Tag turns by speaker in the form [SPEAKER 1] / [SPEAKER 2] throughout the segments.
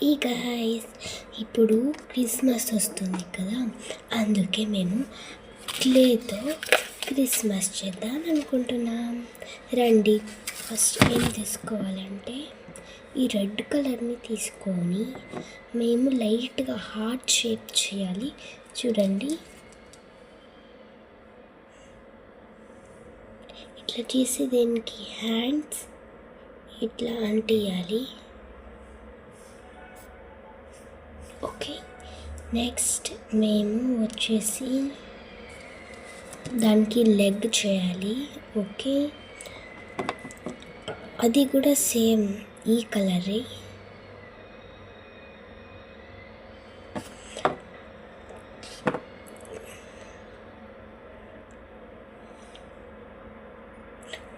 [SPEAKER 1] ఈ గైస్ ఇప్పుడు క్రిస్మస్ వస్తుంది కదా, అందుకే మేము క్లేతో క్రిస్మస్ చేద్దాం అనుకుంటున్నాం. రండి, ఫస్ట్ ఏం తీసుకోవాలంటే ఈ రెడ్ కలర్ని తీసుకొని మేము లైట్గా హార్ట్ షేప్ చేయాలి. చూడండి, ఇట్లా చేసి దీనికి హ్యాండ్స్ ఇట్లా అంటియాలి. ఓకే, నెక్స్ట్ మేము వచ్చేసి దానికి లెగ్ చేయాలి. ఓకే, అది కూడా సేమ్ ఈ కలరే.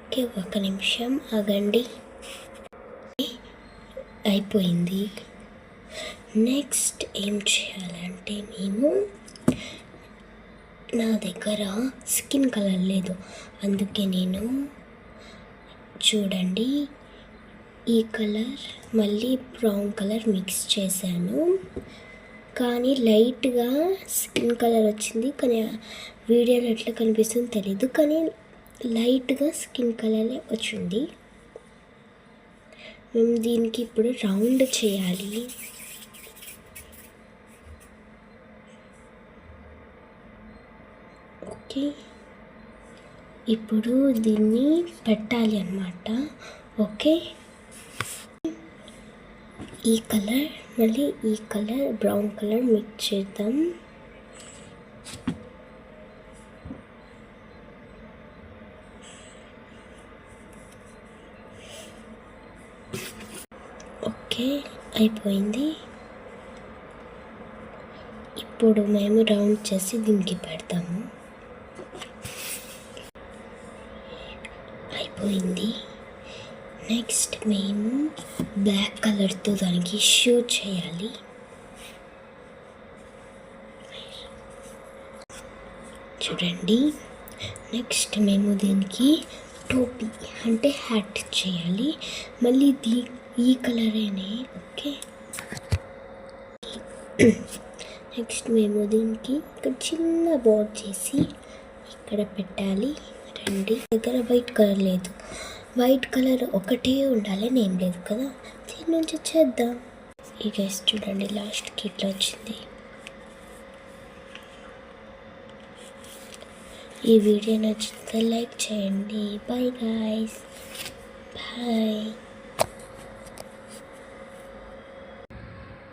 [SPEAKER 1] ఓకే, ఒక నిమిషం ఆగండి. అయిపోయింది. నెక్స్ట్ ఏం చేయాలంటే మేము నా దగ్గర స్కిన్ కలర్ లేదు, అందుకే నేను చూడండి ఈ కలర్ మళ్ళీ బ్రౌన్ కలర్ మిక్స్ చేశాను. కానీ లైట్గా స్కిన్ కలర్ వచ్చింది, కానీ వీడియోలో ఎట్లా కనిపిస్తుందో తెలీదు, కానీ లైట్గా స్కిన్ కలరే వచ్చింది. మేము దీనికి ఇప్పుడు రౌండ్ చేయాలి. ఓకే, ఇప్పుడు దీన్ని పెట్టాలి అన్నమాట. ఓకే, ఈ కలర్ మళ్ళీ ఈ కలర్ బ్రౌన్ కలర్ మిక్స్ చేద్దాం. ఓకే, అయిపోయింది. ఇప్పుడు మేము రౌండ్ చేసి దీనికి పెడతాము. అయిపోయింది. నెక్స్ట్ మేము బ్లాక్ కలర్తో దానికి షూ చేయాలి. చూడండి, నెక్స్ట్ మేము దీనికి టోపీ అంటే హ్యాట్ చేయాలి. మళ్ళీ ఈ కలరేనే. ఓకే, నెక్స్ట్ మేము దీనికి ఇక్కడ చిన్న బోర్డ్ చేసి ఇక్కడ పెట్టాలి. రండి, దగ్గర వైట్ కలర్ లేదు, వైట్ కలర్ ఒకటే ఉండాలి, నేను లేదు కదా, దీని నుంచి చేద్దాం. ఈ గైస్ చూడండి, లాస్ట్కి ఇట్లా వచ్చింది. ఈ వీడియో నచ్చితే లైక్ చేయండి. Bye guys, bye.